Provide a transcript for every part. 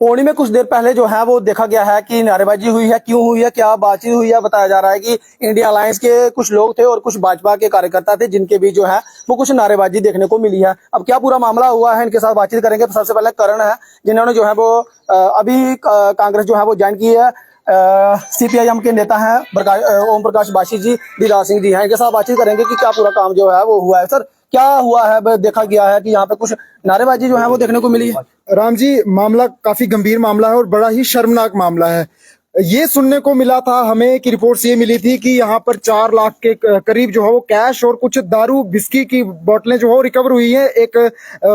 पौड़ी में कुछ देर पहले जो है वो देखा गया है कि नारेबाजी हुई है, क्यों हुई है, क्या बातचीत हुई है। बताया जा रहा है कि इंडिया अलायंस के कुछ लोग थे और कुछ भाजपा के कार्यकर्ता थे, जिनके बीच जो है वो कुछ नारेबाजी देखने को मिली है। अब क्या पूरा मामला हुआ है, इनके साथ बातचीत करेंगे। सबसे पहले करण है, जिन्होंने जो है वो अभी कांग्रेस जो है वो ज्वाइन की है। सीपीआईएम के नेता हैं ओम प्रकाश बाशी जी, दीदार सिंह जी हैं। इनके साथ बातचीत करेंगे कि क्या पूरा काम जो है वो हुआ है। सर, क्या हुआ है? देखा गया है कि यहाँ पे कुछ नारेबाजी जो है वो देखने को मिली है। राम जी, मामला काफी गंभीर मामला है और बड़ा ही शर्मनाक मामला है। ये सुनने को मिला था हमें कि रिपोर्ट्स ये मिली थी कि यहाँ पर 4 लाख के करीब जो है वो कैश और कुछ दारू बिस्की की बोतलें जो है रिकवर हुई है एक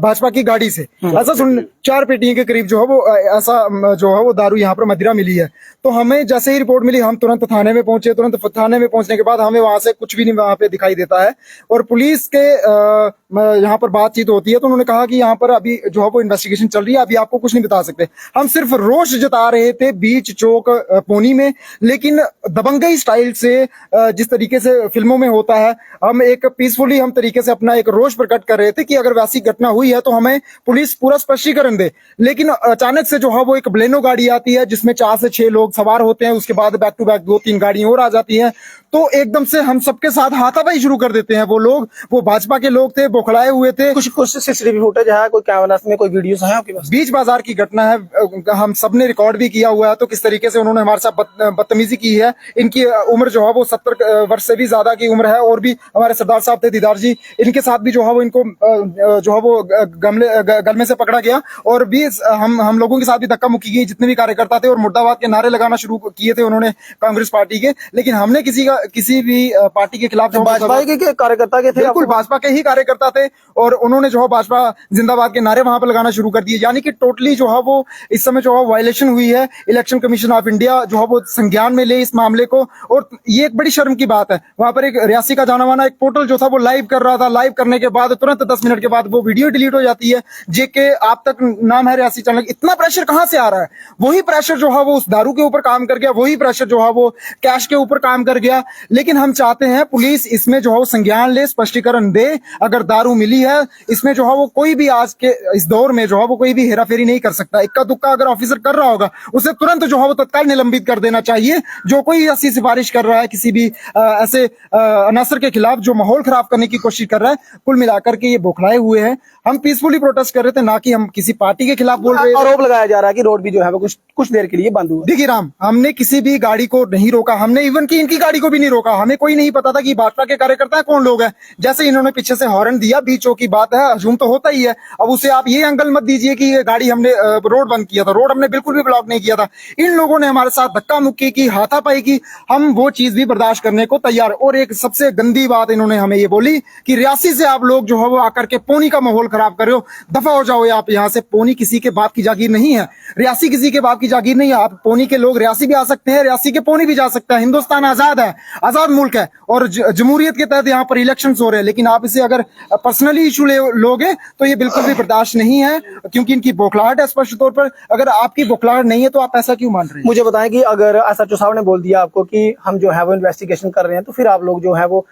भाजपा की गाड़ी से। ऐसा सुन 4 पेटियों के करीब जो है वो ऐसा जो है वो दारू यहाँ पर मदिरा मिली है। तो हमें जैसे ही रिपोर्ट मिली हम तुरंत थाने में पहुंचे। तुरंत थाने में पहुंचने के बाद हमें वहां से कुछ भी नहीं वहां पे दिखाई देता है और पुलिस के यहाँ पर बातचीत होती है तो उन्होंने कहा कि यहाँ पर अभी जो है वो इन्वेस्टिगेशन चल रही है, अभी आपको कुछ नहीं बता सकते। हम सिर्फ रोष जता रहे थे बीच चौक पौनी में, लेकिन दबंगई स्टाइल से जिस तरीके से फिल्मों में होता है, हम एक पीसफुली हम तरीके से अपना एक रोष प्रकट कर रहे थे कि अगर वैसी घटना हुई है तो हमें पुलिस पूरा स्पष्टीकरण दे। लेकिन अचानक से जो है वो एक बलेनो गाड़ी आती है जिसमें 4 से 6 लोग सवार होते हैं। उसके बाद बैक टू बैक 2-3 गाड़ियां और आ जाती हैं। तो एकदम से हम सबके साथ हाथापाई शुरू कर देते हैं। वो लोग, वो भाजपा के लोग थे, बौखलाए हुए थे। कुछ सीसीटीवी फुटेज है, कोई कैमरा में कोई वीडियोस है आपके पास? बीच बाजार की घटना है, हम सबने रिकॉर्ड भी किया हुआ है। तो किस तरीके से उन्होंने हमारे साथ बदतमीजी की है। इनकी उम्र जो है वो 70 वर्ष से भी ज्यादा की उम्र है। और भी हमारे सरदार साहब थे दीदार जी, इनके साथ भी जो है वो इनको जो है वो गलमे से पकड़ा गया। और भी हम लोगों के साथ भी धक्का मुक्की की, जितने भी कार्यकर्ता थे, और मुर्दाबाद के नारे लगाना शुरू किए थे उन्होंने कांग्रेस पार्टी के। लेकिन हमने किसी भी पार्टी के खिलाफ, भाजपा के कार्यकर्ता के थे? बिल्कुल भाजपा के ही कार्यकर्ता थे और उन्होंने जो है भाजपा जिंदाबाद के नारे वहां पर लगाना शुरू कर दिए। यानी कि टोटली जो है वो इस समय जो है वायलेशन हुई है। इलेक्शन कमीशन ऑफ इंडिया जो है वो संज्ञान में ले इस मामले को। और ये एक बड़ी शर्म की बात है, वहां पर एक रियासी का जाना माना एक पोर्टल जो था वो लाइव कर रहा था। लाइव करने के बाद तुरंत 10 मिनट के बाद वो वीडियो डिलीट हो जाती है। जेके आप तक नाम है रियासी चैनल। इतना प्रेशर कहां से आ रहा है? वही प्रेशर जो है वो उस दारू के ऊपर काम कर गया, वही प्रेशर जो है वो कैश के ऊपर काम कर गया। लेकिन हम चाहते हैं पुलिस इसमें जो है वो संज्ञान ले, स्पष्टीकरण दे। अगर दारू मिली है, इसमें जो है वो कोई भी आज के इस दौर में जो है वो कोई भी हेराफेरी नहीं कर सकता। इक्का दुक्का अगर ऑफिसर कर रहा होगा उसे तुरंत जो है वो तत्काल निलंबित कर देना चाहिए। जो कोई ऐसी सिफारिश कर रहा है किसी भी ऐसे अनासर के खिलाफ जो माहौल खराब करने की कोशिश कर रहा है, कुल मिलाकर के ये बौखलाए हुए हैं। हम पीसफुली प्रोटेस्ट कर रहे थे, ना कि हम किसी पार्टी के खिलाफ बोल रहे हैं। आरोप लगाया जा रहा है कि रोड भी जो है वो कुछ देर के लिए बंद हुआ। देखिए राम, हमने किसी भी गाड़ी को नहीं रोका। हमने इवन की इनकी गाड़ी को भी नहीं रोका। हमें कोई नहीं पता था कि भाजपा के कार्यकर्ता कौन लोग हैं। जैसे इन्होंने पीछे से हॉर्न दिया, बीचों की बात है, हजूम तो होता ही है। अब उसे आप ये एंगल मत दीजिए कि ये गाड़ी हमने रोड बंद किया था। रोड हमने बिल्कुल भी ब्लॉक नहीं किया था। इन लोगों ने हमारे साथ धक्का मुक्की की, हाथापाई की। हम वो चीज भी बर्दाश्त करने को तैयार। और एक सबसे गंदी बात इन्होंने हमें ये बोली कि रियासी से आप लोग जो है वो आकर के पौनी का माहौल खराब कर रहे हो, दफा हो जाओ आप यहाँ से। पौनी किसी के बाप की जागीर नहीं है, रियासी किसी के बाप की जागीर नहीं है। आप पौनी के लोग रियासी भी आ सकते हैं, रियासी के पौनी भी जा सकता है। हिंदुस्तान आजाद है, आजाद मुल्क है और जमहूरियत के तहत यहाँ पर इलेक्शंस हो रहे हैं। लेकिन आप इसे अगर पर्सनली इशू लोगे तो ये बिल्कुल भी बर्दाश्त नहीं है, क्योंकि इनकी बौखलाहट है स्पष्ट तौर पर। अगर आपकी बौखलाहट नहीं है तो आप ऐसा क्यों मान रहे हैं? मुझे बताएं कि अगर एसएचओ साहब ने बोल दिया आपको कि हम जो है वो इन्वेस्टिगेशन कर रहे हैं, तो फिर आप लोग जो है वो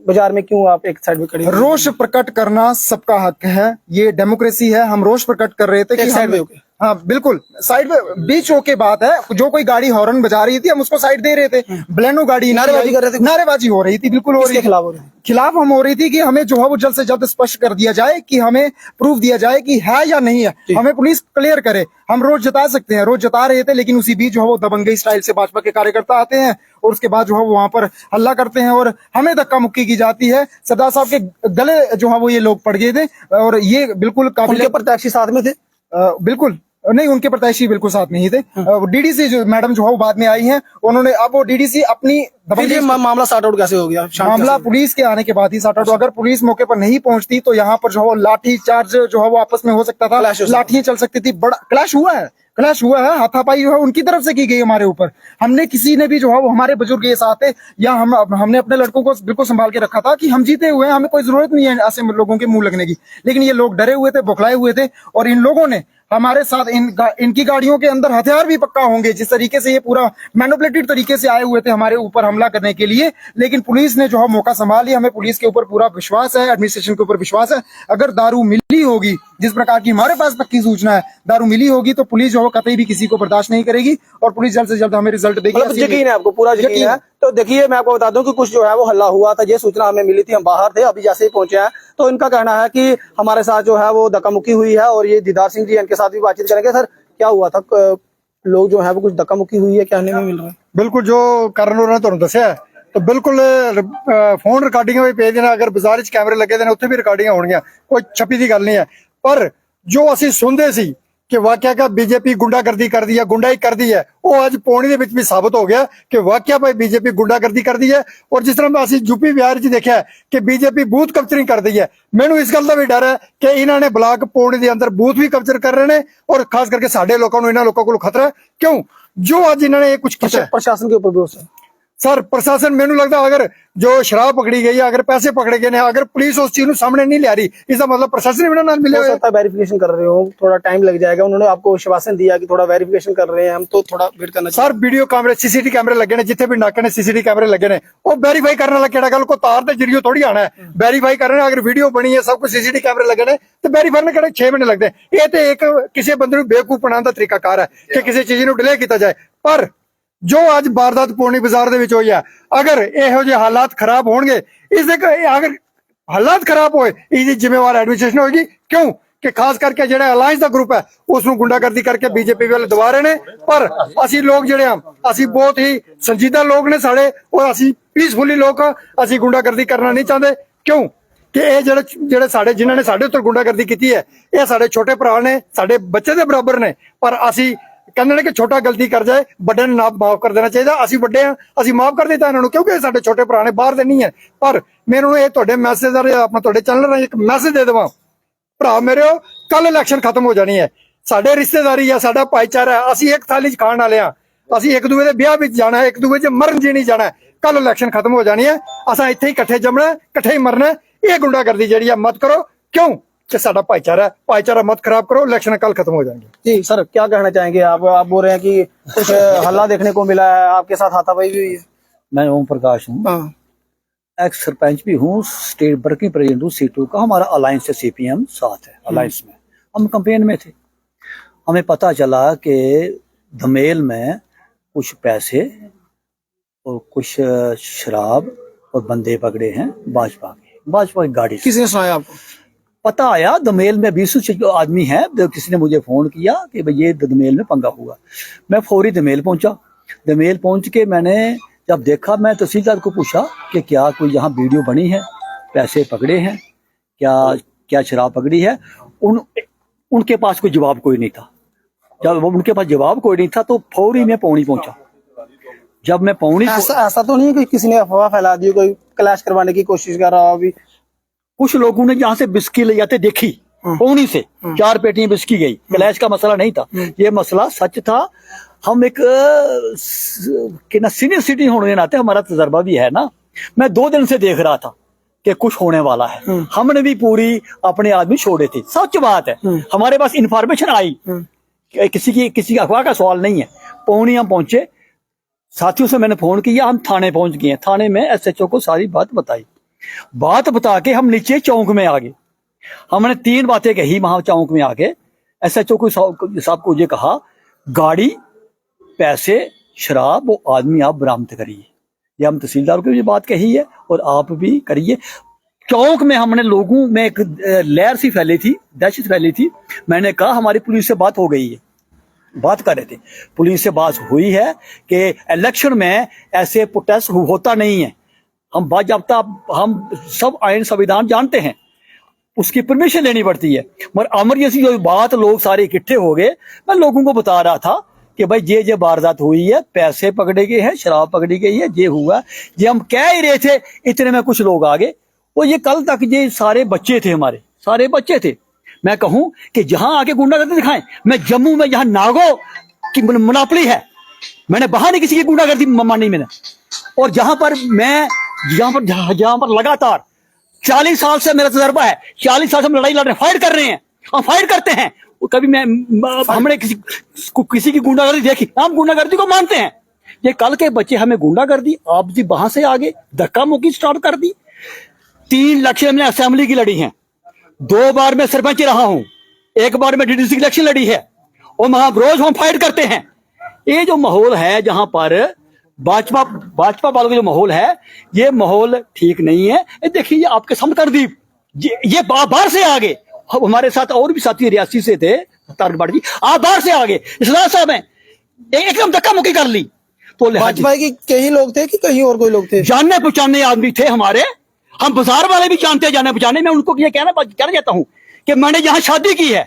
बाजार में क्यों आप एक साइड में खड़े? रोष प्रकट करना सबका हक है, ये डेमोक्रेसी है। हम रोष प्रकट कर रहे थे कि साइड में होके। हाँ बिल्कुल, साइड में बीच होके बात है। जो कोई गाड़ी हॉर्न बजा रही थी हम उसको साइड दे रहे थे। बलेनो गाड़ी नारेबाजी कर रहे थे, नारेबाजी हो रही थी, बिल्कुल हो रही थी। खिलाफ हम हो रही थी कि हमें जो है वो जल्द से जल्द स्पष्ट कर दिया जाए, कि हमें प्रूफ दिया जाए कि है या नहीं है। हमें पुलिस क्लियर करे। हम रोज जता सकते हैं, रोज जता रहे थे। लेकिन उसी बीच जो है वो दबंगई स्टाइल से भाजपा के कार्यकर्ता आते हैं और उसके बाद जो है वो वहां पर हल्ला करते हैं और हमें धक्का मुक्की की जाती है। सरदार साहब के गले जो है वो ये लोग पड़ गए थे और ये बिल्कुल काफी प्रत्याशी साथ में थे। बिल्कुल नहीं, उनके प्रत्याशी बिल्कुल साथ नहीं थे। डीडीसी जो मैडम जो है वो बाद में आई हैं, उन्होंने अब वो डीडीसी अपनी मामला सॉर्ट आउट कैसे हो गया? मामला पुलिस के आने के बाद ही सॉर्ट आउट। अगर पुलिस मौके पर नहीं पहुंचती तो यहाँ पर जो है वो लाठी चार्ज जो है वो आपस में हो सकता था, लाठियां चल सकती थी। बड़ा क्लैश हुआ है, हाथापाई जो है उनकी तरफ से की गई हमारे ऊपर। हमने किसी ने भी जो है वो हमारे बुजुर्ग ये साथ है, या हमने अपने लड़कों को बिल्कुल संभाल के रखा था कि हम जीते हुए हैं, हमें कोई जरूरत नहीं है ऐसे लोगों के मुंह लगने की। लेकिन ये लोग डरे हुए थे, बौखलाए हुए थे और इन लोगों ने हमारे साथ इनकी गाड़ियों के अंदर हथियार भी पक्का होंगे। जिस तरीके से ये पूरा मैनिपुलेटेड तरीके से आए हुए थे हमारे ऊपर हमला करने के लिए। लेकिन पुलिस ने जो है मौका संभाल लिया। हमें पुलिस के ऊपर पूरा विश्वास है, एडमिनिस्ट्रेशन के ऊपर विश्वास है। अगर दारू मिली होगी जिस प्रकार की हमारे पास पक्की सूचना है, दारू मिली होगी तो पुलिस जो है कतई भी किसी को बर्दाश्त नहीं करेगी और पुलिस जल्द से जल्द हमें रिजल्ट देगी। मतलब यकीन है आपको, पूरा यकीन है। तो देखिए मैं आपको बता दूं कि कुछ जो है वो हल्ला हुआ था, ये सूचना हमें मिली थी, हम बाहर थे, अभी जैसे ही पहुंचे हैं तो इनका कहना है कि हमारे साथ जो है वो धक्का मुक्की हुई है और ये दीदार सिंह जी इनके साथ भी बातचीत करेंगे। सर क्या हुआ था, लोग जो है वो कुछ धक्का मुक्की हुई है कहने में मिल रहा है? बिल्कुल जो ਕਰਨ ਉਹਨਾਂ ਨੇ ਤੁਹਾਨੂੰ ਦੱਸਿਆ तो बिल्कुल फोन रिकॉर्डिंग भी भेज देना, अगर बाजार च कैमरे लगे ने उत्थे भी रिकॉर्डिंग होणगियां, कोई छपी दी गल नहीं है। पर जो ਅਸੀਂ सुनते सी कि वाकया का बीजेपी गुंडागर्दी कर दी है, गुंडाई कर दी है, वो आज पौनी दे विच भी साबित हो गया कि वाकया भाई बीजेपी गुंडागर्दी कर दी है। और जिस तरह ਅਸੀਂ यूपी बिहार च देखा कि बीजेपी बूथ कैप्चरिंग कर दी है, मैनू इस गल का भी डर है कि इन्होंने ब्लॉक पौनी के अंदर बूथ भी कैप्चर कर रहे हैं और खास करके साडे लोगों को, इन्होंने लोगों को खतरा है। क्यों जो आज इन्होंने ये कुछ किया प्रशासन के ऊपर भरोसा है? सर प्रशासन मैनू लगता अगर जो शराब पकड़ी गई है, अगर पैसे पकड़े गए हैं, अगर पुलिस उस चीज सामने नहीं ला रही, इसका मतलब प्रशासन भी ना मिले हुए। वेरिफिकेशन कर रहे हो, थोड़ा टाइम लग जाएगा, उन्होंने आपको आश्वासन दिया कि थोड़ा वेरिफिकेशन कर रहे हैं हम, तो थोड़ा वेट करना सर वीडियो कैमरे सीसीटीवी कैमरे लगे ने, जिथे भी नाके ने सीसीटीवी कैमरे लगे ने, वो वेरीफाई करने वाला केड़ा गल को तार दे जरिए थोड़ी आना है, वेरीफाई करना। अगर वीडियो बनी है, सब कुछ सीसीटीवी कैमरे लगे ने, तो वेरीफाई करने केड़े 6 महीने लगते हैं। ये तो एक किसी बंदे बेवकूफ बनाने का तरीकाकार है कि किसी चीज को डिले किया जाए। पर जो आज वारदात पौनी बाजार दे विच होई है, अगर इहो जे हालात खराब होणगे, इस अगर हालात खराब होए इसकी जिम्मेवार एडमिनिस्ट्रेशन होगी। क्यों कि खास करके जेड़ा अलायंस दा ग्रुप है उसनू गुंडागर्दी करके बीजेपी वाले दबा रहे ने। पर असी लोग जेड़े हम असी बहुत ही संजीदा लोग ने साडे, और असी पीसफुली लोग असी गुंडागर्दी करना नहीं चाहते। क्यों कि ये जेड़े साडे जिन्होंने साडे उत्ते गुंडागर्दी की है, ये साडे छोटे भरा ने, साडे बच्चे दे बराबर ने। पर असी कहने कि छोटा गलती कर जाए बड़े ने माफ कर देना चाहिए। असि बड़े हैं, असि माफ कर देता इन्होंने, क्योंकि साडे छोटे भरा ने, बाहर दे नहीं है। पर मेरे ये तुहाडे मैसेज अपना तुहाडे चैनल राਹੀਂ एक मैसेज दे देवां, भरा मेरे कल इलेक्शन खत्म हो जानी है, साडे रिश्तेदारी है, साडा भाईचारा है, असि एक थाली च खाण वाले हां, असि एक दूए दे ब्याह विच जाना है, एक दूए च मरन जी नहीं जाना है। कल इलेक्शन खत्म हो जानी है, असां इत्थे ही इकट्ठे जमना है, इकट्ठे ही मरना है। ये गुंडागर्दी जिहड़ी है मत करो। क्यों कि साडा भाईचारा मत खराब करो, इलेक्शन कल खत्म हो जाएंगे। जी सर क्या कहना चाहेंगे आप बोल रहे हैं कि कुछ हल्ला देखने को मिला है, आपके साथ हाथापाई भी हुई है? मैं ओम प्रकाश हूँ, एक्स सरपंच भी हूँ, स्टेट वर्किंग प्रेसिडेंट हूँ C2 का। हमारा अलायंस है, CPM साथ है अलायंस में। हम कैंपेन में थे, हमें पता चला कि धमेल में कुछ पैसे और कुछ शराब और बंदे पकड़े हैं भाजपा की गाड़ी से। किसने सुनाया आपको? पता आया दमेल में 20 आदमी है, किसी ने मुझे फोन किया कि भाई ये दमेल में पंगा हुआ। मैं फौरी दमेल पहुंचा। दमेल पहुंच के मैंने जब देखा, मैं तहसीलदार को पूछा कि क्या कोई यहाँ वीडियो बनी है, पैसे पकड़े हैं, क्या शराब पकड़ी है। उनके पास कोई जवाब कोई नहीं था। जब उनके पास जवाब कोई नहीं था तो फौरी मैं पौनी पहुंचा। जब मैं पौनी, ऐसा तो नहीं है कि किसी ने अफवाह फैला दी, कोई क्लैश करवाने की कोशिश कर रहा हो? अभी कुछ लोगों ने जहां से बिस्की ले जाते देखी, पौनी से 4 पेटियां बिस्की गई। क्लैश का मसला नहीं था, ये मसला सच था। हम एक सीनियर सिटीजन होने के नाते हमारा तजर्बा भी है ना। मैं 2 दिन से देख रहा था कि कुछ होने वाला है। हमने भी पूरी अपने आदमी छोड़े थे, सच बात है। हमारे पास इंफॉर्मेशन आई, किसी की अफवाह का सवाल नहीं है। पौनी हम पहुंचे, साथियों से मैंने फोन किया, हम थाने पहुंच गए। थाने में SHO को सारी बात बताई। बात बता के हम नीचे चौक में आ गए। हमने 3 बातें कही वहां चौक में आके। SHO को साहब को ये कहा, गाड़ी, पैसे, शराब, वो आदमी आप बरामद करिए। ये हम तहसीलदार को भी बात कही है और आप भी करिए। चौक में हमने लोगों में एक लहर सी फैली थी, दहशत फैली थी। मैंने कहा हमारी पुलिस से बात हो गई है, बात कर रहे थे, पुलिस से बात हुई है कि इलेक्शन में ऐसे प्रोटेस्ट होता नहीं है। हम बाज़ाब्ता, हम सब आईन संविधान जानते हैं, उसकी परमिशन लेनी पड़ती है। मगर इमरजेंसी जो बात, लोग सारे इकट्ठे हो गए। मैं लोगों को बता रहा था कि भाई ये वारदात हुई है, पैसे पकड़े गए हैं, शराब पकड़ी गई है, ये हुआ। ये हम कह ही रहे थे, इतने में कुछ लोग आ गए। और ये कल तक ये सारे बच्चे थे, हमारे सारे बच्चे थे। मैं कहूं कि जहां आके गुंडागर्दी दिखाएं, मैं जम्मू में जहां नागो की मोनोपोली है, मैंने वहां नहीं किसी की गुंडागर्दी मानी मैंने। और जहां पर लगातार 40 साल से मेरा तजर्बा है, 40 साल से हम लड़ाई लड़ रहे हैं, फाइट कर रहे हैं, हम फाइट करते हैं। कभी हमने किसी की गुंडागर्दी देखी, हम गुंडागर्दी को मानते हैं। ये कल के बच्चे हमें गुंडागर्दी, आप जी वहां से आगे धक्का मुक्की स्टार्ट कर दी। 3 इलेक्शन हमने असेंबली की लड़ी है, 2 बार मैं सरपंच रहा हूं, एक बार में डीडीसी की इलेक्शन लड़ी है और वहां रोज हम फाइट करते हैं। ये जो माहौल है जहां पर भाजपा वालों का जो माहौल है, ये माहौल ठीक नहीं है। ये देखिए आपके सामने तरदीप, ये बाहर से आगे, हमारे साथ और भी साथी रियासी से थे, तारक जी आप बाहर से आगे इसलाम साहब हैं, एकदम धक्का मुक्की कर ली। तो भाजपा के कई लोग थे कि कहीं और कोई लोग थे? जानने पहचानने आदमी थे हमारे, हम बाजार वाले भी जानते हैं जाने पहचाने। मैं उनको ये कहना चाहता हूं कि मैंने जहां शादी की है,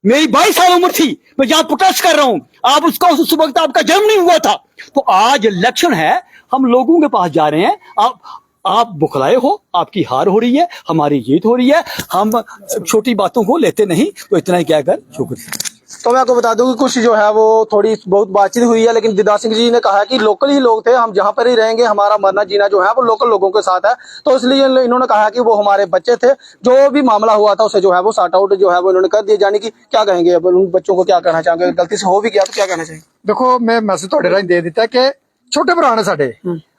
मेरी 22 साल उम्र थी, मैं जहां प्रोटेस्ट कर रहा हूं, आप उसका उस वक्त आपका जन्म नहीं हुआ था। तो आज इलेक्शन है, हम लोगों के पास जा रहे हैं, आप बुखलाए हो, आपकी हार हो रही है, हमारी जीत हो रही है, हम छोटी बातों को लेते नहीं। तो इतना ही कहकर शुक्रिया। तो मैं आपको बता दूं कि कुछ जो है वो थोड़ी बहुत बातचीत हुई है, लेकिन दीदार सिंह जी ने कहा कि लोकल ही लोग थे, हम जहां पर ही रहेंगे, हमारा मरना जीना जो है वो लोकल लोगों के साथ है। तो इसलिए इन्होंने कहा कि वो हमारे बच्चे थे, जो भी मामला हुआ था उसे जो है वो सॉर्ट आउट जो है वो इन्होंने कर दिया। जाने की क्या कहेंगे अब उन बच्चों को, क्या कहना चाहेंगे? गलती से हो भी गया तो क्या कहना चाहिए? देखो मैं मैसेज थोड़े राही दे दिता कि छोटे भरा ने साडे,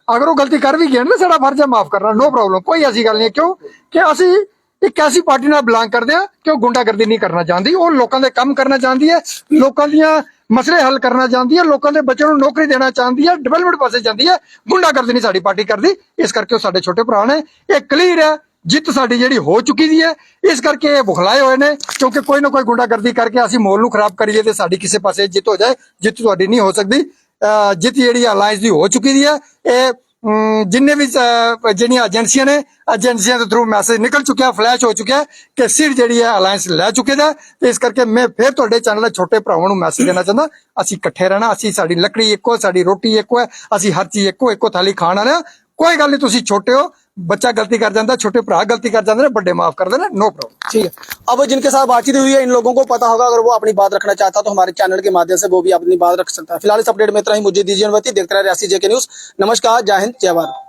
अगर वो गलती कर भी गए ना, साडा फर्ज है माफ करना, नो प्रॉब्लम, कोई ऐसी गल नहीं। क्यों कि ਅਸੀਂ एक ऐसी पार्टी ਨਾਲ बिलोंग करते हैं कि गुंडागर्दी नहीं करना चाहती, वो लोगों के काम करना चाहती है, लोगों दियां मसले हल करना चाहती है, लोगों के बच्चों को नौकरी देना चाहती है, डेवलपमेंट पासे जाती है, गुंडागर्दी नहीं साडी पार्टी करती। इस करके वो साडे छोटे भरा ने, ये क्लीयर है, जित साडी ਜਿਹੜੀ हो चुकी दी है, इस करके ये बुखलाए हुए ने, क्योंकि कोई ना कोई गुंडागर्दी करके ਅਸੀਂ माहौल ਨੂੰ खराब करिए तो साडी किसी पासे जित हो जाए, जित ਤੁਹਾਡੀ नहीं हो सकती। जित ਜਿਹੜੀ अलायंस ਦੀ हो चुकी दी है, ये जिन्ने भी ਜਿਹੜੀਆਂ ਏਜੰਸੀਆਂ ਨੇ, ਏਜੰਸੀਆਂ ਦੇ ਥਰੂ ਮੈਸੇਜ ਨਿਕਲ ਚੁੱਕਿਆ, ਫਲੈਸ਼ ਹੋ ਚੁੱਕਿਆ ਕਿ ਸਿਰ ਜਿਹੜੀ ਹੈ ਅਲਾਇੰਸ ਲੈ ਚੁੱਕੇ ਦਾ। ਤੇ ਇਸ ਕਰਕੇ ਮੈਂ ਫਿਰ ਤੁਹਾਡੇ ਚੈਨਲ ਦੇ ਛੋਟੇ ਭਰਾਵਾਂ ਨੂੰ ਮੈਸੇਜ ਦੇਣਾ ਚਾਹੁੰਦਾ, ਅਸੀਂ ਇਕੱਠੇ ਰਹਿਣਾ, ਅਸੀਂ ਸਾਡੀ ਲੱਕੜੀ ਇੱਕੋ, ਸਾਡੀ ਰੋਟੀ ਇੱਕੋ ਹੈ, ਅਸੀਂ ਹਰ ਚੀਜ਼ ਇੱਕੋ ਥਾਲੀ ਖਾਣ ਵਾਲੇ ਹਾਂ। कोई गल नहीं, तुसी छोटे हो, बच्चा गलती कर जाता है, छोटे भरा गलती कर जाते हैं, बड़े माफ कर देना, नो प्रॉब्लम। ठीक है। अब जिनके साथ बातचीत हुई है, इन लोगों को पता होगा, अगर वो अपनी बात रखना चाहता तो हमारे चैनल के माध्यम से वो भी अपनी बात रख सकता है। फिलहाल इस अपडेट में इतना ही, मुझे दीजिए अनुमति। देखते रहे रियासी जेके न्यूज। नमस्कार, जय हिंद, जय भारत।